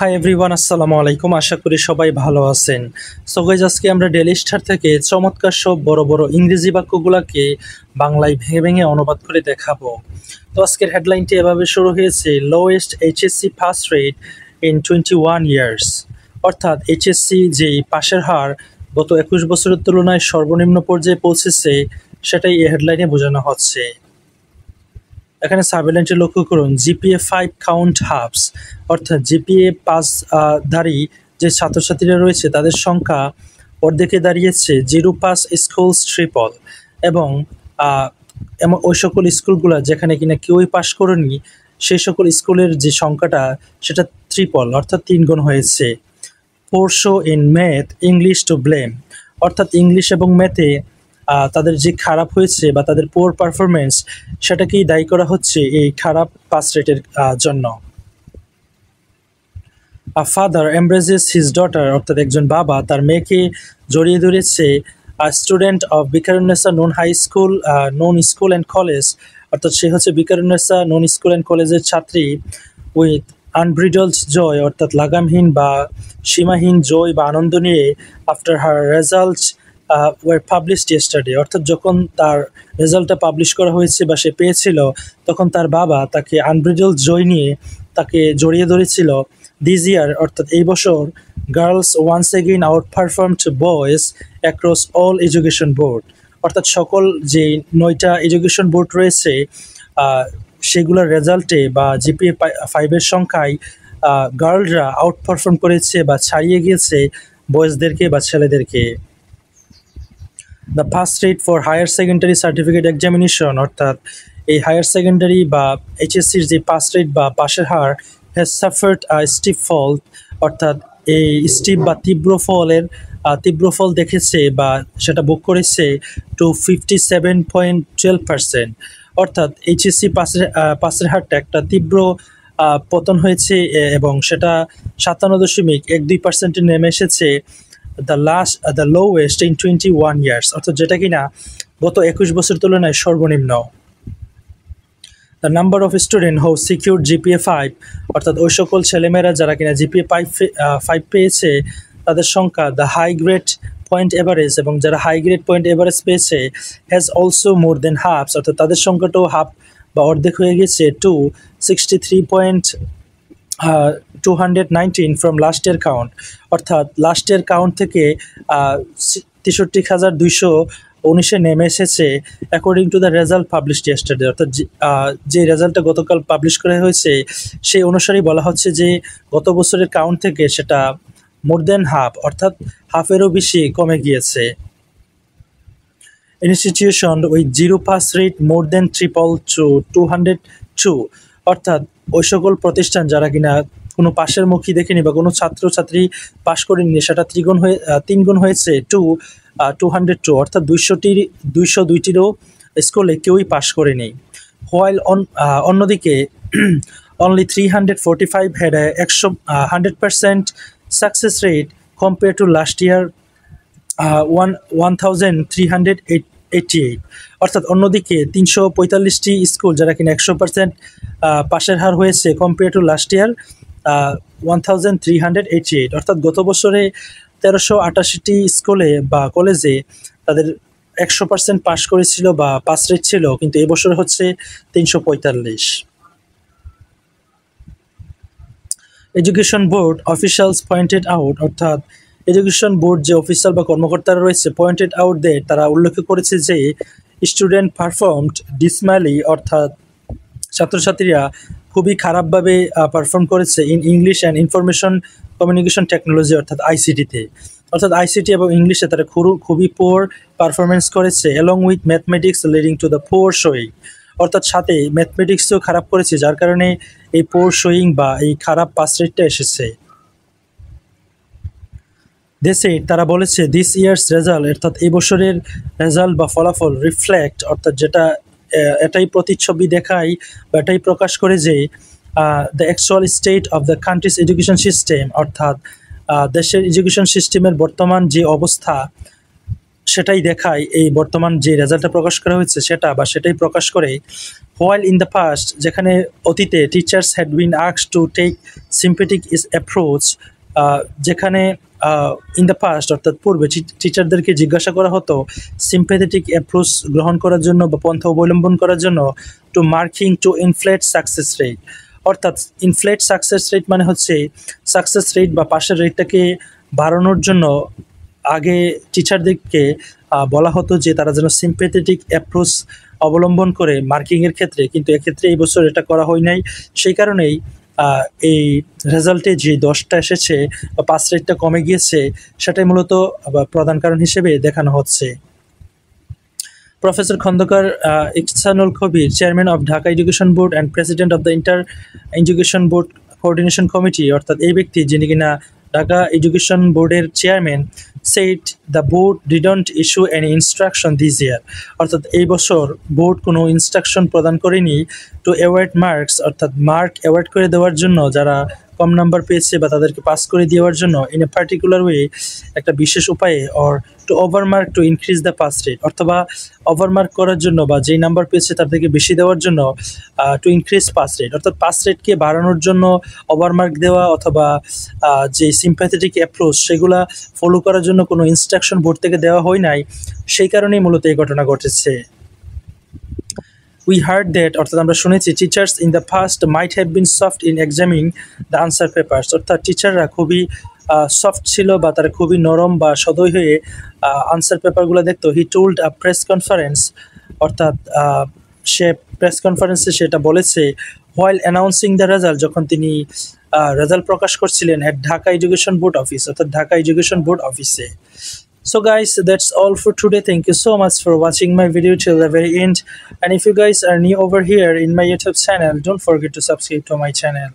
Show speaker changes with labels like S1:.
S1: Hi everyone, আসসালামু আলাইকুম। আশা করি সবাই ভালো আছেন। সো গাইজ, আজকে আমরা ডেইলি স্টার থেকে চমৎকার সব বড় বড় ইংরেজি বাক্যগুলোকে বাংলায় ভেঙে ভেঙে অনুবাদ করে দেখাবো। তো আজকের হেডলাইনটি এভাবে শুরু হয়েছে, lowest HSC pass rate in 21 years. অর্থাৎ এইচএসসি যে পাশের হার গত 21 বছরের তুলনায় সর্বনিম্ন পর্যায়ে পৌঁছেছে, সেটাই এই হেডলাইনে বোঝানো হচ্ছে। এখানে সাবহেডলাইনটি লক্ষ্য করুন, জিপিএ 5 কাউন্ট হাবস, অর্থাৎ জিপিএ 5 ধারী যে ছাত্রছাত্রীরা রয়েছে তাদের সংখ্যা অর্ধেকে দাঁড়িয়েছে জিরো পাস স্কুলস ট্রিপল। এবং ওই সকল স্কুলগুলো যেখানে কিনা কেউই পাশ করেনি, সেই সকল স্কুলের যে সংখ্যাটা সেটা ট্রিপল অর্থাৎ 3 গুণ হয়েছে। Poor show in math, English to blame, অর্থাৎ ইংলিশ এবং ম্যাথে তাদের যে খারাপ হয়েছে বা তাদের পোর পারফরমেন্স, সেটাকেই দায়ী করা হচ্ছে এই খারাপ পাস রেটের জন্য। আ ফাদার এমব্রেসেস হিজ ডটার, অর্থাৎ একজন বাবা তার মেয়েকে জড়িয়ে ধরেছে। আ স্টুডেন্ট অফ বিকারুন্নেসা নুন হাই স্কুল, নুন স্কুল অ্যান্ড কলেজ, অর্থাৎ সে হচ্ছে বিকারুন্নেসা নুন স্কুল অ্যান্ড কলেজের ছাত্রী। উইথ আনব্রিডলড জয়, অর্থাৎ লাগামহীন বা সীমাহীন জয় বা আনন্দ নিয়ে, after her result were published yesterday, অর্থাৎ যখন তার রেজাল্টটা পাবলিশ করা হয়েছে বা সে পেয়েছিল, তখন তার বাবা তাকে আনব্রিডলড জয় নিয়ে তাকে জড়িয়ে ধরেছিল। দিস ইয়ার, অর্থাৎ এই বছর, girls once again outperformed boys across all education board, অর্থাৎ সকল যে 9টা এডুকেশন বোর্ড রয়েছে সেগুলোর রেজাল্টে বা জিপিএ 5-এর সংখ্যায় গার্লরা আউট পারফর্ম করেছে বা ছাড়িয়ে গিয়েছে বয়েজদেরকে বা ছেলেদেরকে। The pass rate for higher secondary certificate examination, অর্থাৎ এই হায়ার সেকেন্ডারি বা এইচএসসির যে পাস রেট বা পাশের হার, হ্যাজ সাফার্ড আ স্টিপ ফল, অর্থাৎ এই স্টিপ বা তীব্র ফল দেখেছে বা সেটা ভোগ করেছে টু 57.12%। অর্থাৎ এইচএসসি পাসের হারটা একটা তীব্র পতন হয়েছে এবং সেটা 57.12% নেমে এসেছে দ্য লোয়েস্ট ইন 21 ইয়ার্স, অর্থাৎ যেটা কিনা গত 21 বছর তুলনায় সর্বনিম্ন। The number of student who secured GPA 5, অর্থাৎ ওই সকল ছেলেমেয়েরা যারা কিনা জিপিএ 5 পেয়েছে তাদের সংখ্যা, the high grade point average, এবং যারা হাই গ্রেড পয়েন্ট এভারেজ পেয়েছে, has also more than halves, অর্থাৎ তাদের সংখ্যাটাও হাফ বা অর্ধেক হয়ে গেছে to 63.219 from last year count, অর্থাৎ লাস্ট ইয়ার কাউন্ট থেকে 63,219-এ নেমে এসেছে according to the result published yesterday, অর্থাৎ যে রেজাল্টটা গতকাল পাবলিশ করা হয়েছে সেই অনুসারেই বলা হচ্ছে যে গত বছরের কাউন্ট থেকে সেটা মোর দেন হাফ, অর্থাৎ হাফেরও বেশি কমে গিয়েছে। Institution with zero pass rate more than triple to 202, অর্থাৎ ওই সকল প্রতিষ্ঠান যারা কিনা কোনো পাশের মুখী দেখেনি বা কোনো ছাত্রছাত্রী পাশ করেনি, সেটা 3 গুণ হয়েছে টু 202, অর্থাৎ 202টিরও স্কুলে কেউই পাশ করেনি। হোয়াইল অন্যদিকে only 345 had 100% success rate compare to last year 1388, অর্থাৎ অন্যদিকে 345টি স্কুল যারা কিনা 100% পাশের হার হয়েছে কম্পেয়ার টু লাস্ট ইয়ার 1388, অর্থাৎ গত বছরে 1388টি স্কুলে বা কলেজে তাদের 100% পাশ করেছিল বা পাস রেট ছিল, কিন্তু এবছর হচ্ছে 345। Education board officials pointed out, অর্থাৎ এডুকেশন বোর্ড যে অফিসার বা কর্মকর্তারা রয়েছে, পয়েন্টেড আউট তারা উল্লেখ করেছে যে স্টুডেন্ট পারফর্মড ডিসমাইলি, অর্থাৎ ছাত্রছাত্রীরা খুবই খারাপভাবে পারফর্ম করেছে in English and information communication technology, অর্থাৎ আইসিটিতে, অর্থাৎ আইসিটি এবং ইংলিশে তারা খুবই পোর পারফরমেন্স করেছে। Along with mathematics leading to the poor showing, অর্থাৎ সাথে ম্যাথমেটিক্সও খারাপ করেছে, যার কারণে এই পোর শোয়িং বা এই খারাপ পাস রেটটা এসেছে। দেশে তারা বলেছে দিস ইয়ার্স রেজাল্ট, অর্থাৎ এই বছরের রেজাল্ট বা ফলাফল রিফ্লেক্ট, অর্থাৎ যেটা এটাই প্রতিচ্ছবি দেখায় বা এটাই প্রকাশ করে যে the actual state of the countries education system, অর্থাৎ দেশের এডুকেশন সিস্টেমের বর্তমান যে অবস্থা সেটাই দেখায় এই বর্তমান যে রেজাল্টটা প্রকাশ করা হয়েছে সেটাই প্রকাশ করে। হোয়াইল ইন দ্য পাস্ট, যেখানে অতীতে teachers had been asked to take sympathetic approach, যেখানে ইন দ্য পাস্ট অর্থাৎ পূর্বে টিচারদেরকে জিজ্ঞাসা করা হতো সিম্পেথেটিক অ্যাপ্রোচ গ্রহণ করার জন্য বা পন্থা অবলম্বন করার জন্য to marking to inflate success rate. অর্থাৎ ইনফ্লেট সাকসেস রেট মানে হচ্ছে সাকসেস রেট বা পাশের রেটটাকে বাড়ানোর জন্য আগে টিচারদেরকে বলা হতো যে তারা যেন সিম্পেথেটিক অ্যাপ্রোচ অবলম্বন করে মার্কিংয়ের ক্ষেত্রে, কিন্তু এক্ষেত্রে এই বছর এটা করা হয় নাই। সেই কারণেই এই রেজাল্টে যে 10টা এসেছে বা পাস রেটটা কমে গিয়েছে সেটাই মূলত প্রধান কারণ হিসেবে দেখানো হচ্ছে। Professor Khondaker Ehsanul Kabir, chairman of Dhaka education board and president of the inter education board coordination committee, অর্থাৎ এই ব্যক্তি যিনি কিনা ঢাকা এডুকেশন বোর্ডের chairman, said the board didn't issue any instruction this year, অর্থাৎ এই বছর বোর্ড কোনো ইনস্ট্রাকশন প্রদান করেনি টু অ্যাওয়ার্ড মার্কস, অর্থাৎ মার্ক অ্যাওয়ার্ড করে দেওয়ার জন্য যারা কম নাম্বার পেয়েছে বা তাদেরকে পাস করে দেওয়ার জন্য ইন এ পার্টিকুলার ওয়ে, একটা বিশেষ উপায়ে, or to overmark to increase the pass rate, অথবা ওভারমার্ক করার জন্য বা যেই নাম্বার পেয়েছে তার থেকে বেশি দেওয়ার জন্য টু ইনক্রিজ পাস রেট, অর্থাৎ পাস রেটকে বাড়ানোর জন্য ওভারমার্ক দেওয়া অথবা যে সিম্প্যাথেটিক অ্যাপ্রোচ সেগুলা ফলো করার জন্য কোনো ইনস্ট্রাকশন বোর্ড থেকে দেওয়া হয় নাই। সেই কারণেই মূলত এই ঘটনা ঘটেছে। উই হার্ড দ্যাট, অর্থাৎ আমরা শুনেছি teachers in the past might have been soft in examining the answer papers, অর্থাৎ টিচাররা খুবই সফট ছিল বা তারা খুবই নরম বা সদয় হয়ে আনসার পেপারগুলো দেখতো। He told a press conference, অর্থাৎ সে প্রেস কনফারেন্সে সেটা বলেছে হোয়াইল অ্যানাউন্সিং দ্য রেজাল্ট, যখন তিনি রেজাল্ট প্রকাশ করছিলেন at Dhaka education board office, অর্থাৎ ঢাকা এডুকেশন বোর্ড অফিসে। So guys, that's all for today. Thank you so much for watching my video till the very end, and if you guys are new over here in my YouTube channel, don't forget to subscribe to my channel.